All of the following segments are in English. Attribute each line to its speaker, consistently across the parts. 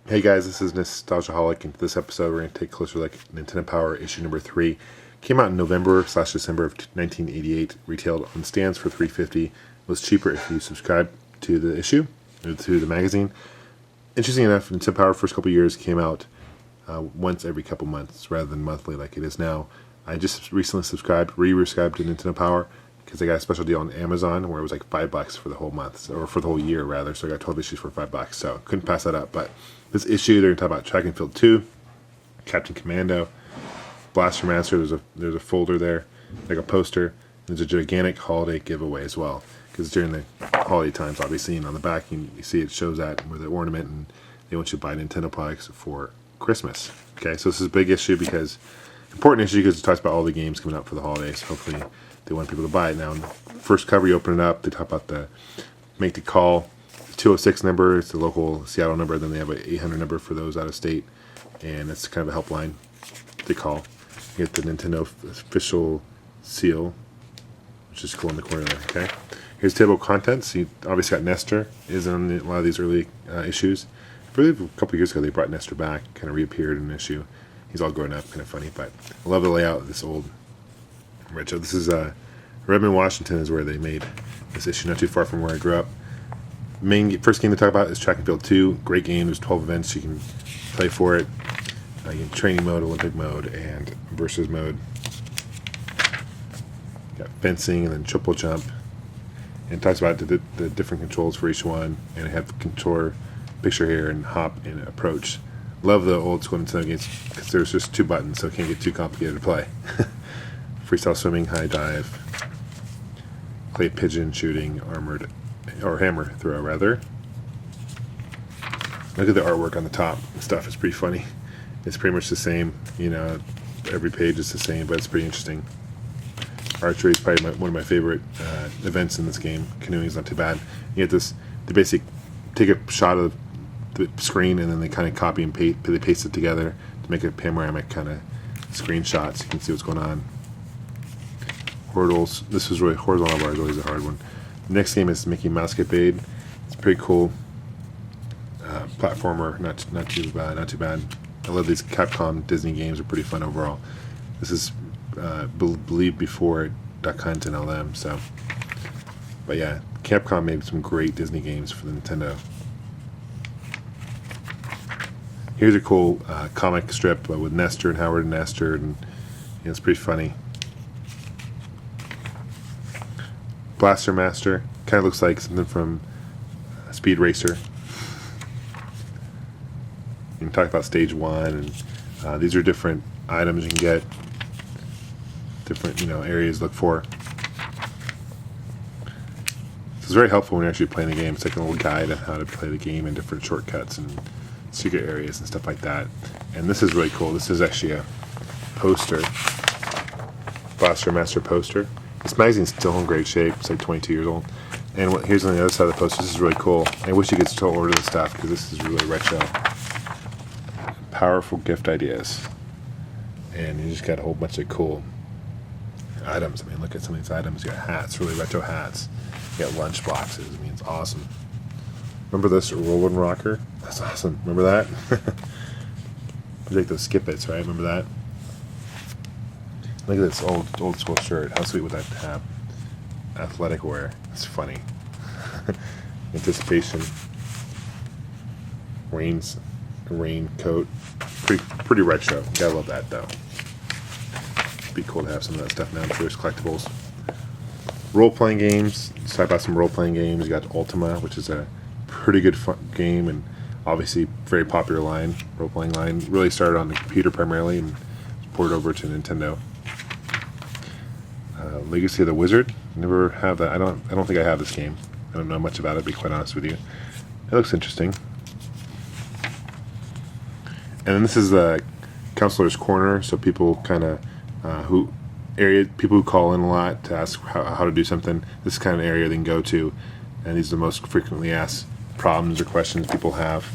Speaker 1: Hey guys, this is NEStalgiaholic, and this episode we're going to take a closer look at Nintendo Power issue number 3. Came out in November/December of 1988, retailed on stands for $3.50. Was cheaper if you subscribe to the issue, or to the magazine. Interesting enough, Nintendo Power first couple years came out once every couple months rather than monthly like it is now. I just recently re-subscribed to Nintendo Power because they got a special deal on Amazon where it was like $5 for the whole month, or for the whole year rather. So I got 12 issues for $5, so couldn't pass that up. But this issue, they're going to talk about Track and Field 2, Captain Commando, Blaster Master. There's a folder there, like a poster. There's a gigantic holiday giveaway as well, because during the holiday times, obviously, and on the back you see it shows that with the ornament, and they want you to buy Nintendo products for Christmas. Okay, so this is a big issue important issue because it talks about all the games coming out for the holidays. Hopefully, they want people to buy it now. In the first cover, you open it up, they talk about make the call. 206 number, it's the local Seattle number, then they have an 800 number for those out of state, and it's kind of a helpline to call. You get the Nintendo official seal, which is cool in the corner there, okay? Here's table of contents. You obviously got Nestor, is on a lot of these early issues. I believe a couple years ago they brought Nestor back, kind of reappeared in an issue. He's all grown up, kind of funny, but I love the layout of this old retro. This is Redmond, Washington is where they made this issue, not too far from where I grew up. First game to talk about is Track and Field 2. Great game. There's 12 events you can play for it. You can training mode, Olympic mode, and versus mode. Got fencing and then triple jump. And it talks about the different controls for each one. And I have controller picture here and hop and approach. Love the old school Nintendo games because there's just 2 buttons, so it can't get too complicated to play. Freestyle swimming, high dive, clay pigeon shooting, armored or hammer throw rather. Look at the artwork on the top and stuff. It's pretty funny. It's pretty much the same, every page is the same, but it's pretty interesting. Archery is probably one of my favorite events in this game. Canoeing is not too bad. You get this, they basically take a shot of the screen and then they kind of copy and paste it together to make a panoramic kind of screenshot so you can see what's going on. Hurdles. This is really, horizontal bar is always a hard one. The next game is Mickey Mousecapade. It's pretty cool. Platformer, not too bad. I love these Capcom Disney games. Are pretty fun overall. This is believed before Duck Hunt and LM. So, but yeah, Capcom made some great Disney games for the Nintendo. Here's a cool comic strip with Nestor and Howard and Nestor, and it's pretty funny. Blaster Master kind of looks like something from Speed Racer. You can talk about stage 1, and these are different items you can get, different areas to look for. This is very helpful when you're actually playing the game. It's like a little guide on how to play the game and different shortcuts and secret areas and stuff like that. And this is really cool. This is actually a poster, Blaster Master poster. This magazine's still in great shape. It's like 22 years old. And here's on the other side of the poster. This is really cool. I wish you could still order this stuff because this is really retro. Powerful gift ideas. And you just got a whole bunch of cool items. I mean, look at some of these items. You got hats, really retro hats. You got lunch boxes. I mean, it's awesome. Remember this Rollin' Rocker? That's awesome. Remember that? It's like those Skip-Its, right? Remember that? Look at this old school shirt. How sweet would that have? Athletic wear. It's funny. Anticipation. Raincoat. Pretty retro. Gotta love that though. It'd be cool to have some of that stuff now. I'm sure there's collectibles. Role-playing games. Let's talk about some role-playing games. You got Ultima, which is a pretty good fun game and obviously very popular role-playing line. Really started on the computer primarily and ported over to Nintendo. Legacy of the Wizard. Never have that. I don't think I have this game. I don't know much about it, to be quite honest with you. It looks interesting. And then this is the Counselor's Corner, so people kind of people who call in a lot to ask how to do something. This is kind of an area they can go to, and these are the most frequently asked problems or questions people have.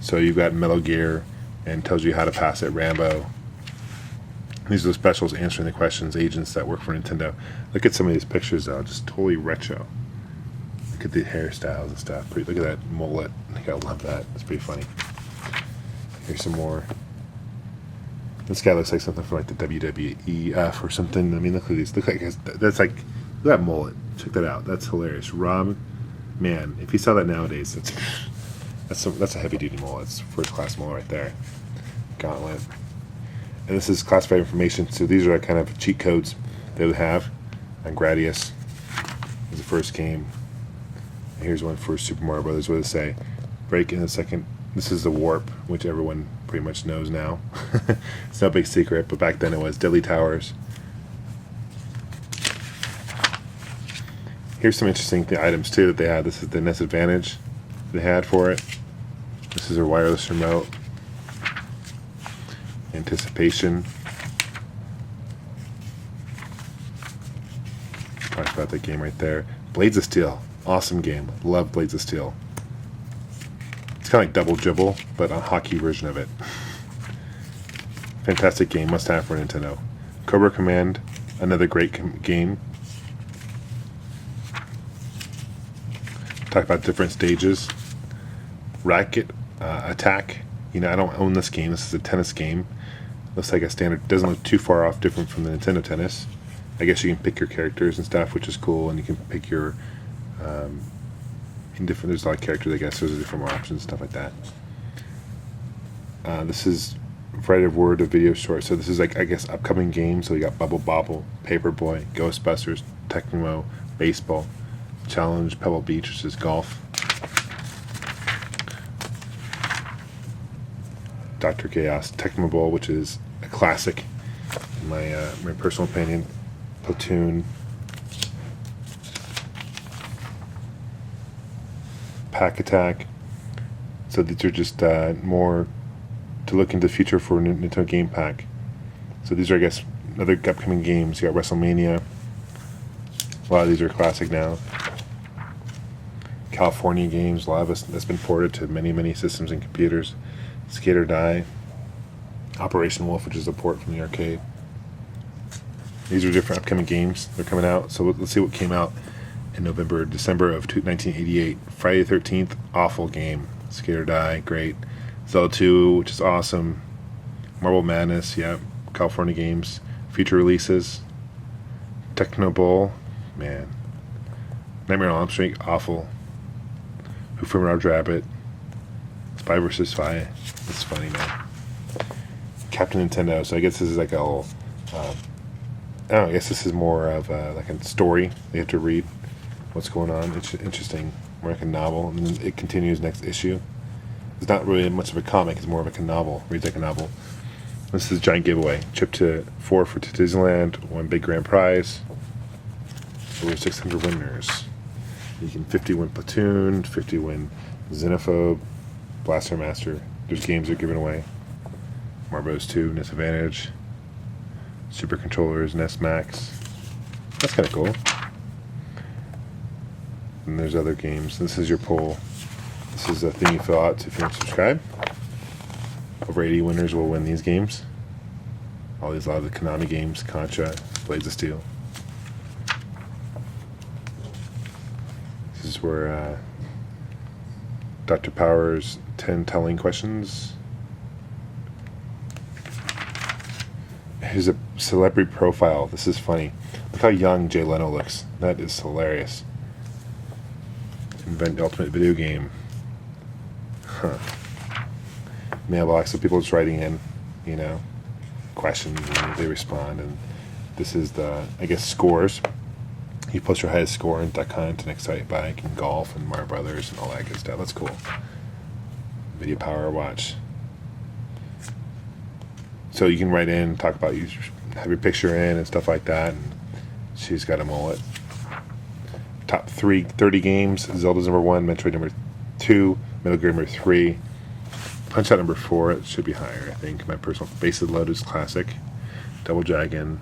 Speaker 1: So you've got Metal Gear, and tells you how to pass it. Rambo. These are the specials answering the questions, agents that work for Nintendo. Look at some of these pictures though, just totally retro. Look at the hairstyles and stuff. Look at that mullet. I love that. It's pretty funny. Here's some more. This guy looks like something from like the WWEF or something. I mean, look at these. Look at look at that mullet. Check that out. That's hilarious. Rob, man, if you saw that nowadays, that's a heavy duty mullet. It's first class mullet right there. Gauntlet. And this is classified information. So these are kind of cheat codes they would have on Gradius. Is the first game. And here's one for Super Mario Brothers. What does it say? Break in the second. This is the warp, which everyone pretty much knows now. It's no big secret, but back then it was Deadly Towers. Here's some interesting items too that they had. This is the NES Advantage they had for it. This is their wireless remote. Anticipation. Talked about that game right there. Blades of Steel. Awesome game. Love Blades of Steel. It's kind of like Double Dribble, but a hockey version of it. Fantastic game. Must have for Nintendo. Cobra Command. Another great game. Talk about different stages. Racket Attack. You know, I don't own this game. This is a tennis game. Looks like a standard. Doesn't look too far off different from the Nintendo Tennis. I guess you can pick your characters and stuff, which is cool, and you can pick your in different. There's a lot of characters. I guess there's different options and stuff like that. This is variety of word of video short. So this is like, I guess, upcoming games. So you got Bubble Bobble, Paperboy, Ghostbusters, Tecmo, Baseball, Challenge, Pebble Beach, which is golf. Dr. Chaos, Tecmo Bowl, which is a classic in my personal opinion. Platoon, Pack Attack. So these are just more to look into the future for Nintendo Game Pack. So these are, I guess, other upcoming games. You got WrestleMania. A lot of these are classic now. California games. A lot of us that's been ported to many systems and computers. Skate or Die. Operation Wolf, which is a port from the arcade. These are different upcoming games. They're coming out. So let's see what came out in December of 1988. Friday the 13th, awful game. Skate or Die, great. Zelda 2, which is awesome. Marble Madness, yeah. California games. Future releases. Tecmo Bowl, man. Nightmare on Elm Street, awful. Who Framed Roger Rabbit. Spy vs. Spy. It's funny, man. Captain Nintendo. So I guess this is like a little. I guess this is more of like a story. You have to read what's going on. It's interesting. More like a novel, and then it continues next issue. It's not really much of a comic. It's more of like a novel. Reads like a novel. This is a giant giveaway. Trip to Disneyland. One big grand prize. Over 600 winners. You can 50 win Platoon, 50 win Xenophobe, Blaster Master. There's games they're giving away. Mario Bros. 2, NES Advantage, Super Controllers, NES Max. That's kind of cool. And there's other games. This is your poll. This is a thing you fill out if you don't subscribe. Over 80 winners will win these games. A lot of the Konami games, Contra, Blades of Steel. This is where Dr. Power's 10 telling questions. Here's a celebrity profile. This is funny. Look how young Jay Leno looks. That is hilarious. Invent the ultimate video game. Huh. Mailbox, so people just writing in, you know, questions and they respond. And this is the, I guess, scores. You post your highest score in Duck Hunt and Excite Bike and Golf and Mario Brothers and all that good stuff. That's cool. Video Power Watch. So you can write in, talk about you, have your picture in and stuff like that. And she's got a mullet. Top 30 games. Zelda's number 1, Metroid number 2, Metal Gear number 3, Punch-Out number 4. It should be higher, I think. My personal Base Lotus Classic, Double Dragon.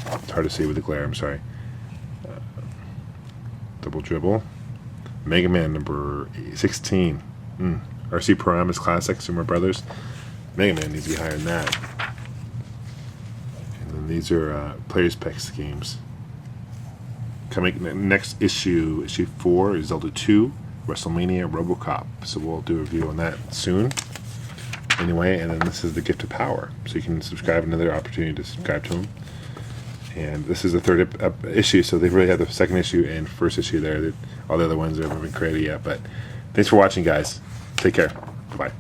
Speaker 1: It's hard to see with the glare. I'm sorry. Double Dribble. Mega Man number 16. RC Pro-Am is Classic, Super Brothers. Mega Man needs to be higher than that. And then these are Players Picks games. Coming next issue 4 is Zelda 2, WrestleMania, RoboCop. So we'll do a review on that soon. anyway, and then this is the Gift of Power. So you can subscribe, another opportunity to subscribe to them. And this is the third issue, so they've really had the second issue and first issue there. All the other ones haven't been created yet. But thanks for watching, guys. Take care. Bye-bye.